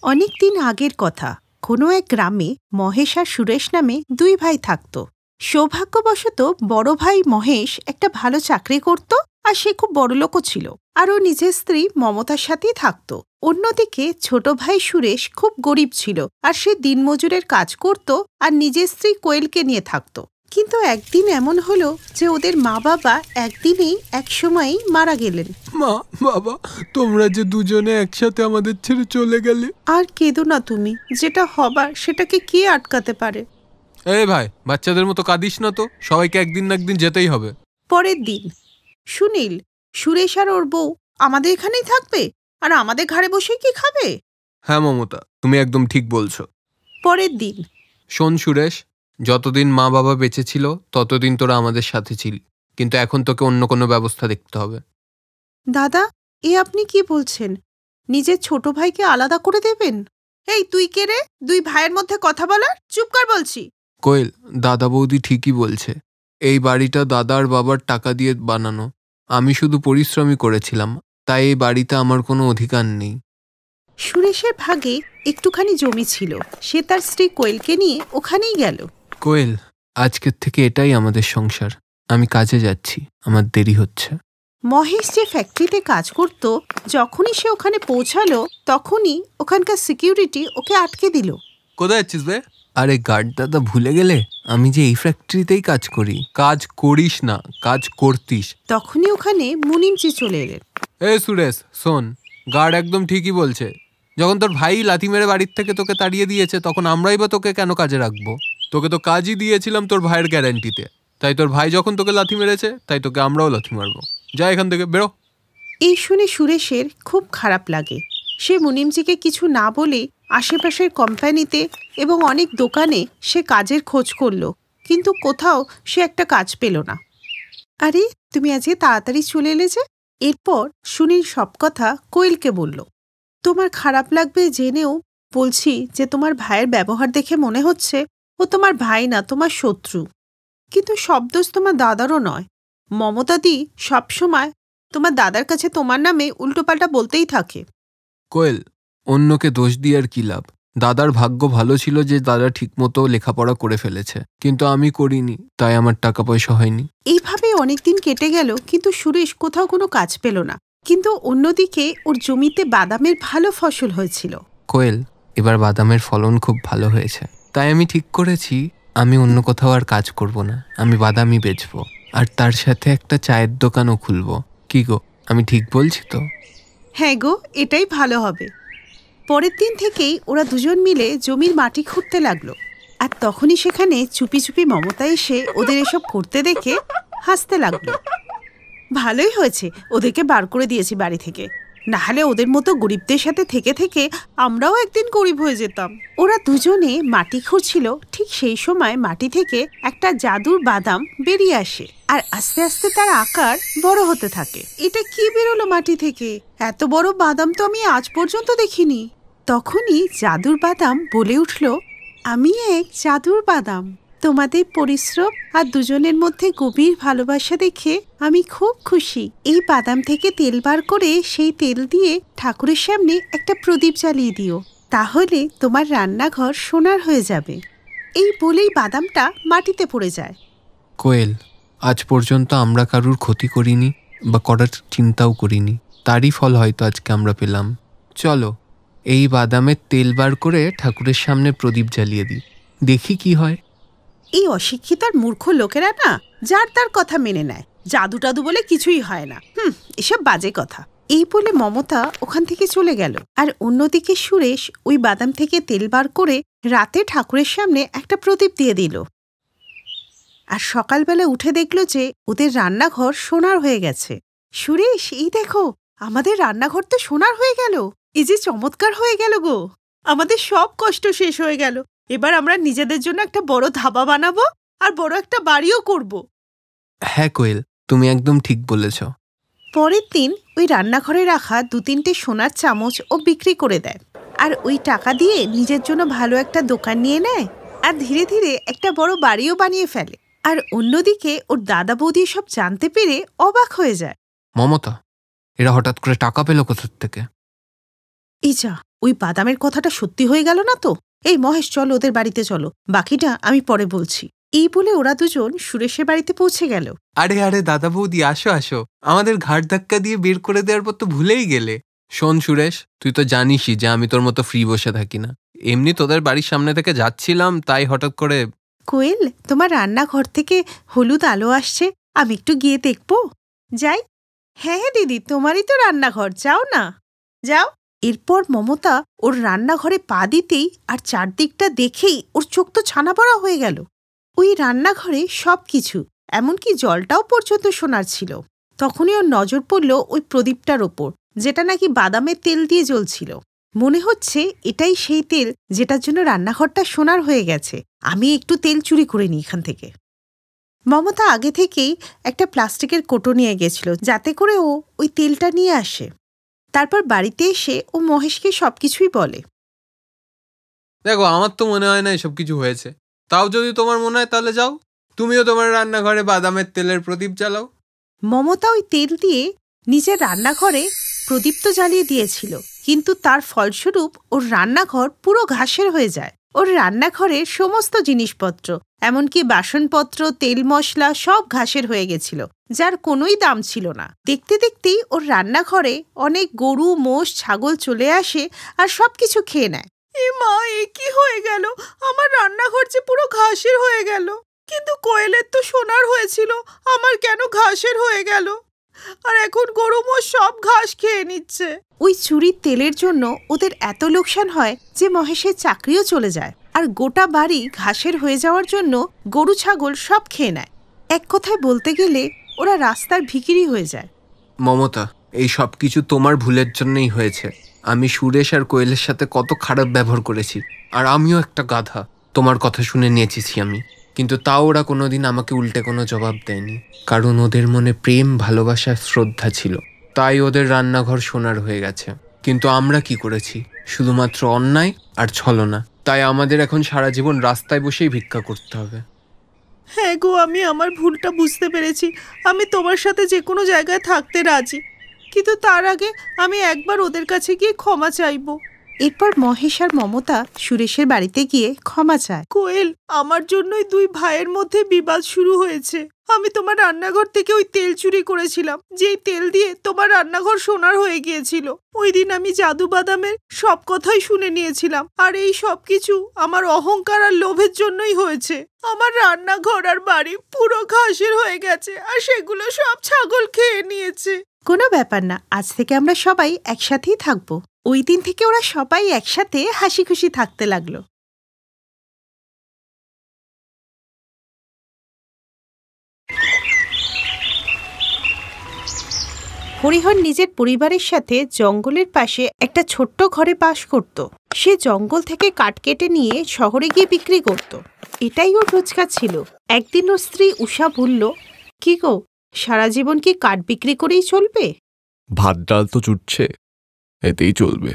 অনেক দিন আগের কথা। কোনো এক গ্রামে মহেশ আর সুরেশ নামে দুই ভাই থাকত। সৌভাগ্যবশত বড় ভাই মহেশ একটা ভালো চাকরি করত আর সে খুব বড়লোকও ছিল, আর ও নিজের স্ত্রী মমতার সাথেই থাকত। অন্যদিকে ছোট ভাই সুরেশ খুব গরিব ছিল, আর সে দিনমজুরের কাজ করত আর নিজের স্ত্রী কোয়েলকে নিয়ে থাকত। কিন্তু একদিন এমন হলো যে ওদের মা বাবা একদিনেই একসময়ই মারা গেলেন। মা, বাবা, তোমরা যে দুজনে একসাথে আমাদের ছেড়ে চলে গেলে। আর কেঁদো না তুমি, যেটা হবার সেটাকে কে আটকাতে পারে? এই ভাই, বাচ্চাদের মতো কাঁদিস না তো, সবাইকে একদিন না একদিন যেতেই হবে। পরের দিন সুনীল, সুরেশ আর ওর বউ আমাদের এখানেই থাকবে আর আমাদের ঘরে বসেই কি খাবে? হ্যাঁ মমতা, তুমি একদম ঠিক বলছো। পরের দিন শোন সুরেশ, যতদিন মা বাবা বেঁচে ছিল ততদিন তোরা আমাদের সাথে ছিলি, কিন্তু এখন তোকে অন্য কোনো ব্যবস্থা দেখতে হবে। দাদা, এ আপনি কি বলছেন? নিজের ছোট ভাইকে আলাদা করে দেবেন? এই তুই কে রে, দুই ভাইয়ের মধ্যে কথা বলার? চুপ কর বলছি। কোয়েল, দাদা বৌদি ঠিকই বলছে। এই বাড়িটা দাদার বাবার টাকা দিয়ে বানানো। আমি শুধু পরিশ্রমই করেছিলাম, তাই এই বাড়িতে আমার কোনো অধিকার নেই। সুরেশের ভাগে একটুখানি জমি ছিল, সে তার স্ত্রী কোয়েলকে নিয়ে ওখানেই গেল। কোয়েল, আজকের থেকে এটাই আমাদের সংসার। আমি কাজে যাচ্ছি, আমার দেরি হচ্ছে। মহেশ যে ফ্যাক্টরিতে কাজ করত, যখনই সে ওখানে পৌঁছালো তখনই ওখানকার সিকিউরিটি ওকে আটকে দিল। কোথায় যাচ্ছিস বে? আরে গার্ড দাদা, ভুলে গেলে আমি যে এই ফ্যাক্টরিতেই কাজ করি। কাজ করিস না, কাজ করতিস। তখনই ওখানে মুনিমজি চলে এলেন। এ সুরেশ, শোন, গার্ড একদম ঠিকই বলছে। যখন তোর ভাই লাথি মেরে বাড়ির থেকে তোকে তাড়িয়ে দিয়েছে, তখন আমরাই বা তোকে কেন কাজে রাখবো? তোকে তো কাজই দিয়েছিলাম তোর ভাইয়ের গ্যারান্টিতে। তাই তোর ভাই যখন তোকে লাথি মেরেছে, তাই তোকে আমরাও লাথি মারবো। যা এখান থেকে, বেরো। এই শুনে সুরেশের খুব খারাপ লাগে। সে মুনিমজিকে কিছু না বলে আশেপাশের কোম্পানিতে এবং অনেক দোকানে সে কাজের খোঁজ করল, কিন্তু কোথাও সে একটা কাজ পেল না। আরে, তুমি আজকে তাড়াতাড়ি চলে এলে যে? এরপর সুনীল সব কথা কোয়েলকে বলল। তোমার খারাপ লাগবে জেনেও বলছি যে তোমার ভাইয়ের ব্যবহার দেখে মনে হচ্ছে ও তোমার ভাই না, তোমার শত্রু। কিন্তু সব দোষ তোমার দাদারও নয়। মমতাদি সবসময় তোমার দাদার কাছে তোমার নামে উল্টোপাল্টা বলতেই থাকে। কোয়েল, অন্যকে দোষ দিয়ে আর কি লাভ? দাদার ভাগ্য ভালো ছিল যে দাদা ঠিকমতো লেখাপড়া করে ফেলেছে, কিন্তু আমি করিনি, তাই আমার টাকা পয়সা হয়নি। এইভাবে অনেকদিন কেটে গেল, কিন্তু সুরেশ কোথাও কোনো কাজ পেল না। কিন্তু অন্যদিকে ওর জমিতে বাদামের ভালো ফসল হয়েছিল। কোয়েল, এবার বাদামের ফলন খুব ভালো হয়েছে, তাই আমি ঠিক করেছি আমি অন্য কোথাও আর কাজ করব না। আমি বাদামই বেচবো, আর তার সাথে একটা চায়ের দোকানও খুলবো। কি গো, আমি ঠিক বলছি তো? হ্যাঁ গো, এটাই ভালো হবে। পরের দিন থেকেই ওরা দুজন মিলে জমির মাটি খুঁড়তে লাগলো। আর তখনই সেখানে চুপি চুপি মমতা এসে ওদের এসব করতে দেখে হাসতে লাগলো। ভালোই হয়েছে ওদেরকে বার করে দিয়েছি বাড়ি থেকে, না হলে ওদের মতো গরিবদের সাথে থেকে থেকে আমরাও একদিন গরিব হয়ে যেতাম। ওরা দুজনে মাটি খুঁড়ছিল, ঠিক সেই সময় মাটি থেকে একটা জাদুর বাদাম বেরিয়ে আসে, আর আস্তে আস্তে তার আকার বড় হতে থাকে। এটা কি বেরোলো মাটি থেকে? এত বড় বাদাম তো আমি আজ পর্যন্ত দেখিনি। তখনই জাদুর বাদাম বলে উঠল, আমি এক জাদুর বাদাম। তোমাদের পরিশ্রম আর দুজনের মধ্যে গভীর ভালোবাসা দেখে আমি খুব খুশি। এই বাদাম থেকে তেল বার করে সেই তেল দিয়ে ঠাকুরের সামনে একটা প্রদীপ জ্বালিয়ে দিও, তাহলে তোমার রান্নাঘর সোনার হয়ে যাবে। এই বলেই বাদামটা মাটিতে পড়ে যায়। কোয়েল, আজ পর্যন্ত আমরা কারুর ক্ষতি করিনি বা করার চিন্তাও করিনি, তারই ফল হয়তো আজকে আমরা পেলাম। চলো, এই বাদামের তেল বার করে ঠাকুরের সামনে প্রদীপ জ্বালিয়ে দিই, দেখি কি হয়। এই অশিক্ষিত আর মূর্খ লোকেরা না যার তার কথা মেনে নেয়। জাদু টাদু বলে কিছুই হয় না। এসব বাজে কথা। এই বলে মমতা ওখান থেকে চলে গেল, আর অন্যদিকে সুরেশ ওই বাদাম থেকে তেল বার করে রাতে ঠাকুরের সামনে একটা প্রদীপ দিয়ে দিল। আর সকালবেলা উঠে দেখল যে ওদের রান্নাঘর সোনার হয়ে গেছে। সুরেশ, এই দেখো, আমাদের রান্নাঘর তো সোনার হয়ে গেল। এই যে চমৎকার হয়ে গেল গো, আমাদের সব কষ্ট শেষ হয়ে গেল। এবার আমরা নিজেদের জন্য একটা বড় ধাবা বানাবো আর বড় একটা বাড়িও করব। হ্যাঁ কোয়েল, তুমি একদম ঠিক বলেছ। পরের দিন ওই রান্নাঘরে রাখা 2-3টে সোনার চামচ ও বিক্রি করে দেয়, আর ওই টাকা দিয়ে নিজের জন্য ভালো একটা দোকান নিয়ে নেয়, আর ধীরে ধীরে একটা বড় বাড়িও বানিয়ে ফেলে। আর অন্যদিকে ওর দাদা বৌদি সব জানতে পেরে অবাক হয়ে যায়। মমতা, এরা হঠাৎ করে টাকা পেল কোথা থেকে? এই যা, ওই বাদামের কথাটা সত্যি হয়ে গেল না তো? এই মহেশ, চলো ওদের বাড়িতে চলো, বাকিটা আমি পরে বলছি। এই বলে ওরা দুজন সুরেশের বাড়িতে পৌঁছে গেল। আরে আরে দাদা বৌদি, আসো আসো, আমাদের ঘাট ধাক্কা দিয়ে বের করে দেওয়ার পর তো ভুলেই গেলে। শোন সুরেশ, তুই তো জানিসই যে আমি তোর মতো ফ্রি বসে থাকি না। এমনি তোদের বাড়ির সামনে থেকে যাচ্ছিলাম, তাই হঠাৎ করে। কোয়েল, তোমার রান্নাঘর থেকে হলুদ আলো আসছে, আমি একটু গিয়ে দেখবো? যাই? হ্যাঁ হ্যাঁ দিদি, তোমারই তো রান্নাঘর, যাও না, যাও। এরপর মমতা ওর রান্নাঘরে পা দিতেই আর চারদিকটা দেখেই ওর চোখ তো ছানা পড়া হয়ে গেল। ওই রান্নাঘরে সবকিছু, এমনকি জলটাও পর্যন্ত সোনার ছিল। তখনই ওর নজর পড়ল ওই প্রদীপটার ওপর, যেটা নাকি বাদামের তেল দিয়ে জ্বলছিল। মনে হচ্ছে এটাই সেই তেল যেটার জন্য রান্নাঘরটা সোনার হয়ে গেছে। আমি একটু তেল চুরি করে নিই এখান থেকে। মমতা আগে থেকেই একটা প্লাস্টিকের কোটো নিয়ে গেছিল, যাতে করে ও ওই তেলটা নিয়ে আসে। তারপর বাড়িতে এসে ও মহেশকে সবকিছুই বলে। দেখো, আমার তো মনে হয় না এসব কিছু হয়েছে। তাও যদি তোমার মনে হয় তাহলে যাও, তুমিও তোমার রান্নাঘরে বাদামের তেলের প্রদীপ জ্বালাও। মমতা ওই তেল দিয়ে নিজের রান্নাঘরে প্রদীপ তো জ্বালিয়ে দিয়েছিল, কিন্তু তার ফলস্বরূপ ওর রান্নাঘর পুরো ঘাসের হয়ে যায়। ওর রান্নাঘরের সমস্ত জিনিসপত্র, এমনকি বাসনপত্র, তেল মশলা সব ঘাসের হয়ে গেছিল, যার কোনোই দাম ছিল না। দেখতে দেখতেই ওর রান্নাঘরে অনেক গরু, মোষ, ছাগল চলে আসে আর সবকিছু খেয়ে নেয়। এ মা, এ কি হয়ে গেল? আমার রান্নাঘর যে পুরো ঘাসের হয়ে গেল। কিন্তু কোয়েলের তো সোনার হয়েছিল, আমার কেন ঘাসের হয়ে গেল? আর এখন গরু মোষ সব ঘাস খেয়ে নিচ্ছে। ওই চুরির তেলের জন্য ওদের এত লোকসান হয় যে মহেশের চাকরিও চলে যায়, আর গোটা বাড়ি ঘাসের হয়ে যাওয়ার জন্য গরু ছাগল সব খেয়ে নেয়। এক কথায় বলতে গেলে ওরা রাস্তার ভিখিরি হয়ে যায়। মমতা, এই সব কিছু তোমার ভুলের জন্যই হয়েছে। আমি সুরেশ আর কোয়েলের সাথে কত খারাপ ব্যবহার করেছি, আর আমিও একটা গাধা। তোমার কথা শুনে নেচেছি আমি, কিন্তু তাও ওরা কোনোদিন আমাকে উল্টে কোনো জবাব দেয়নি, কারণ ওদের মনে প্রেম, ভালোবাসা, শ্রদ্ধা ছিল। তাই ওদের রান্নাঘর সোনার হয়ে গেছে। কিন্তু আমরা কি করেছি? শুধুমাত্র অন্যায় আর ছলনা। তাই আমাদের এখন সারা জীবন রাস্তায় বসেই ভিক্ষা করতে হবে। হ্যাঁ গো, আমি আমার ভুলটা বুঝতে পেরেছি। আমি তোমার সাথে যে কোনো জায়গায় থাকতে রাজি, কিন্তু তার আগে আমি একবার ওদের কাছে গিয়ে ক্ষমা চাইব। এরপর মহেশ আর মমতা সুরেশের বাড়িতে গিয়ে ক্ষমা চায়। কোয়েল, আমার জন্যই দুই ভাইয়ের মধ্যে বিবাদ শুরু হয়েছে। আমি তোমার রান্নাঘর থেকে ওই তেল চুরি করেছিলাম, যেই তেল দিয়ে তোমার রান্নাঘর সোনার হয়ে গিয়েছিল। ওই দিন আমি জাদু বাদামের সব কথাই শুনে নিয়েছিলাম, আর এই সব কিছু আমার অহংকার আর লোভের জন্যই হয়েছে। আমার রান্নাঘর আর বাড়ি পুরো ঘাসের হয়ে গেছে, আর সেগুলো সব ছাগল খেয়ে নিয়েছে। কোনো ব্যাপার না, আজ থেকে আমরা সবাই একসাথেই থাকবো। ওই দিন থেকে ওরা সবাই একসাথে হাসি খুশি থাকতে লাগলো। হরিহর নিজের পরিবারের সাথে জঙ্গলের পাশে একটা ছোট্ট ঘরে বাস করত। সে জঙ্গল থেকে কাঠ কেটে নিয়ে শহরে গিয়ে বিক্রি করত। এটাই ওর রোজগার ছিল। একদিন ওর স্ত্রী উষা বলল, কি গো, সারা জীবন কি কাঠ বিক্রি করেই চলবে? ভাত ডাল তো জুটছে, এতেই চলবে।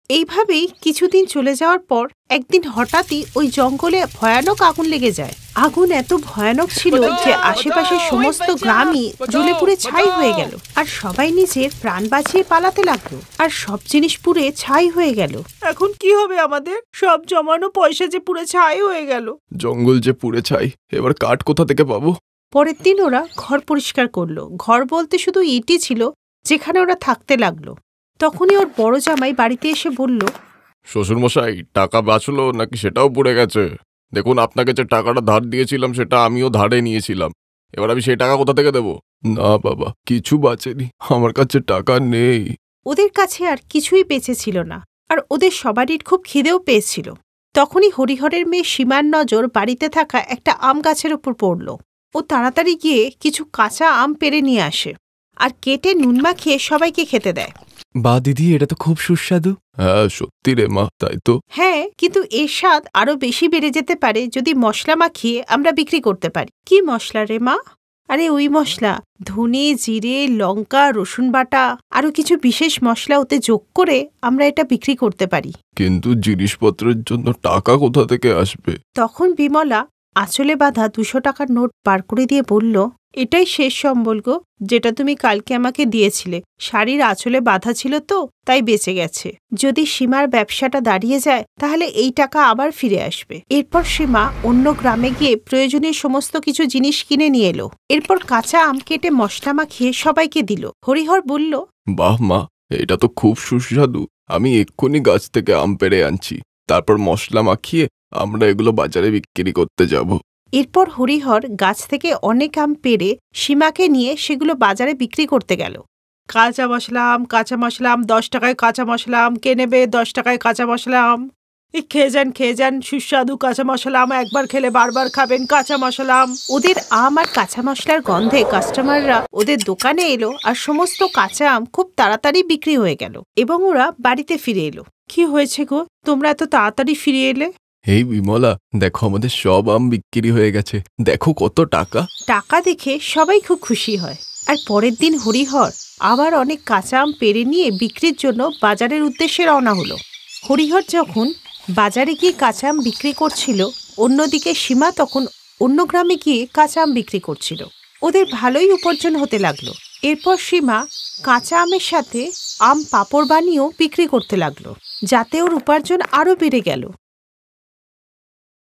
এইভাবেই কিছুদিন চলে যাওয়ার পর একদিন হঠাৎই ওই জঙ্গলে ভয়ানক আগুন লেগে যায়। আগুন এত ভয়ানক ছিল যে আশেপাশের সমস্ত গ্রামই জ্বলে পুড়ে ছাই হয়ে গেল, আর সবাই নিজের প্রাণ বাঁচিয়ে পালাতে লাগলো, আর সব জিনিস পুড়ে ছাই হয়ে গেল। এখন কি হবে আমাদের? সব জমানো পয়সা যে পুড়ে ছাই হয়ে গেল। জঙ্গল যে পুড়ে ছাই, এবার কাঠ কোথা থেকে পাবো? পরের দিন ওরা ঘর পরিষ্কার করলো। ঘর বলতে শুধু ইটই ছিল যেখানে ওরা থাকতে লাগলো। তখনই ওর বড় জামাই বাড়িতে এসে বলল, শ্বশুরমশাই, টাকা বাঁচলো নাকি সেটাও পুড়ে গেছে? দেখুন, আপনাকে যে টাকাটা ধার দিয়েছিলাম সেটা আমিও ধারে নিয়েছিলাম। এবার আমি সেই টাকা কোথা থেকে দেবো? না বাবা, কিছু বাঁচেনি, আমার কাছে টাকা নেই। ওদের কাছে আর কিছুই বেঁচে ছিল না, আর ওদের সবারই খুব খিদেও পেয়েছিল। তখনই হরিহরের মেয়ে সীমার নজর বাড়িতে থাকা একটা আম গাছের উপর পড়ল। ও তাড়াতাড়ি গিয়ে কিছু কাঁচা আম পেড়ে নিয়ে আসে, আর কেটে নুন মাখিয়ে সবাইকে খেতে দেয়। বা দিদি, এটা তো খুব সুস্বাদু। হ্যাঁ সত্যি রে মা, তাই তো। হ্যাঁ, কিন্তু এর স্বাদ আরো বেশি বেড়ে যেতে পারে যদি মশলা মাখিয়ে আমরা বিক্রি করতে পারি। কি মশলা রে মা? আরে ওই মশলা, ধনে, জিরে, লঙ্কা, রসুন বাটা, আরো কিছু বিশেষ মশলা ওতে যোগ করে আমরা এটা বিক্রি করতে পারি। কিন্তু জিনিসপত্রের জন্য টাকা কোথা থেকে আসবে? তখন বিমলা আঁচলে বাঁধা 200 টাকার নোট বার করে দিয়ে বলল, এটাই শেষ সম্বল গো, যেটা তুমি কালকে আমাকে দিয়েছিলে। শাড়ির আঁচলে বাঁধা ছিল তো, তাই বেঁচে গেছে। যদি সীমার ব্যবসাটা দাঁড়িয়ে যায় তাহলে এই টাকা আবার ফিরে আসবে। এরপর সীমা অন্য গ্রামে গিয়ে প্রয়োজনীয় সমস্ত কিছু জিনিস কিনে নিয়ে এলো। এরপর কাঁচা আম কেটে মশলা মাখিয়ে সবাইকে দিল। হরিহর বলল, বাহ মা, এটা তো খুব সুস্বাদু। আমি এক্ষুনি গাছ থেকে আম পেড়ে আনছি, তারপর মশলা মাখিয়ে আমরা এগুলো বাজারে বিক্রি করতে যাব। এরপর হরিহর গাছ থেকে অনেক আম পেড়ে সীমাকে নিয়ে সেগুলো বাজারে বিক্রি করতে গেল। কাঁচা মশলা আম, কাঁচা মশলা আম, 10 টাকায় কাঁচা মশলা আম, কে নেবে 10 টাকায় কাঁচা মশলা আম? এই খেয়ে যান সুস্বাদু কাঁচা মশলা আম, একবার খেলে বারবার খাবেন কাঁচা মশলা আম। ওদের আম আর কাঁচা মশলার গন্ধে কাস্টমাররা ওদের দোকানে এলো আর সমস্ত কাঁচা আম খুব তাড়াতাড়ি বিক্রি হয়ে গেল এবং ওরা বাড়িতে ফিরে এলো। কি হয়েছে গো, তোমরা এত তাড়াতাড়ি ফিরে এলে? এই বিমলা, দেখো আমাদের সব আম বিক্রি হয়ে গেছে, দেখো কত টাকা। টাকা দেখে সবাই খুব খুশি হয়। আর পরের দিন হরিহর আবার অনেক কাঁচা আম পেড়ে নিয়ে বিক্রির জন্য বাজারের উদ্দেশ্যে রওনা হলো। হরিহর যখন বাজারে গিয়ে কাঁচা আম বিক্রি করছিল, অন্যদিকে সীমা তখন অন্য গ্রামে গিয়ে কাঁচা আম বিক্রি করছিল। ওদের ভালোই উপার্জন হতে লাগলো। এরপর সীমা কাঁচা আমের সাথে আম পাঁপড় বানিয়েও বিক্রি করতে লাগলো, যাতে ওর উপার্জন আরও বেড়ে গেল।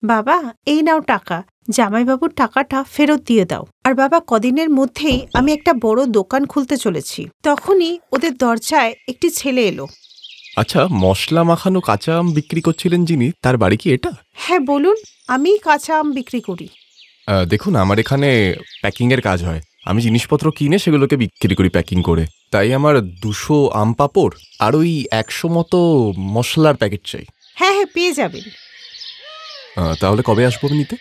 বাবা, এই নাও টাকা, জামাইবাবুর টাকাটা ফেরত দিয়ে দাও। আর বাবা, কদিনের মধ্যেই আমি একটা বড় দোকান খুলতে চলেছি। তখনই ওদের দরজায় একটি ছেলে এলো। আচ্ছা, মশলা মাখানো কাঁচা আম বিক্রি করছিলেন যিনি, তার বাড়ি কি এটা? হ্যাঁ বলুন, আমিই কাঁচা আম বিক্রি করি। দেখুন, আমার এখানে প্যাকিংয়ের কাজ হয়। আমি জিনিসপত্র কিনে সেগুলোকে বিক্রি করি প্যাকিং করে। তাই আমার 200 আম পাঁপড় আর ওই 100 মতো মশলার প্যাকেট চাই। হ্যাঁ হ্যাঁ, পেয়ে যাবেন। তাহলে কবে আসবো নিতে?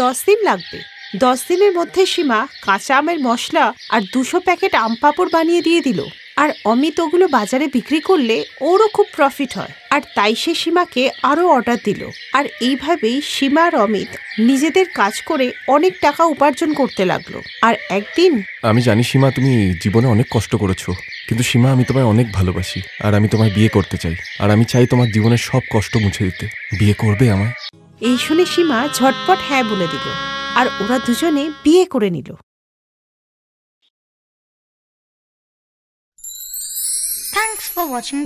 10 দিন লাগবে। 10 দিনের মধ্যে সীমা কাঁচা আমের মশলা আর 200 প্যাকেট আম পাঁপড় বানিয়ে দিয়ে দিল। আর অমিত ওগুলো বাজারে বিক্রি করলে ওরও খুব প্রফিট হয়। আর তাই সে সীমাকে আরও অর্ডার দিল। আর এইভাবেই সীমা আর অমিত নিজেদের কাজ করে অনেক টাকা উপার্জন করতে লাগলো। আর একদিন, আমি জানি সীমা, তুমি জীবনে অনেক কষ্ট করেছো, কিন্তু সীমা, আমি তোমায় অনেক ভালোবাসি আর আমি তোমায় বিয়ে করতে চাই। আর আমি চাই তোমার জীবনের সব কষ্ট মুছে দিতে। বিয়ে করবে আমায়? এই শুনে সীমা ঝটপট হ্যাঁ বলে দিল আর ওরা দুজনে বিয়ে করে নিল। Thanks for watching.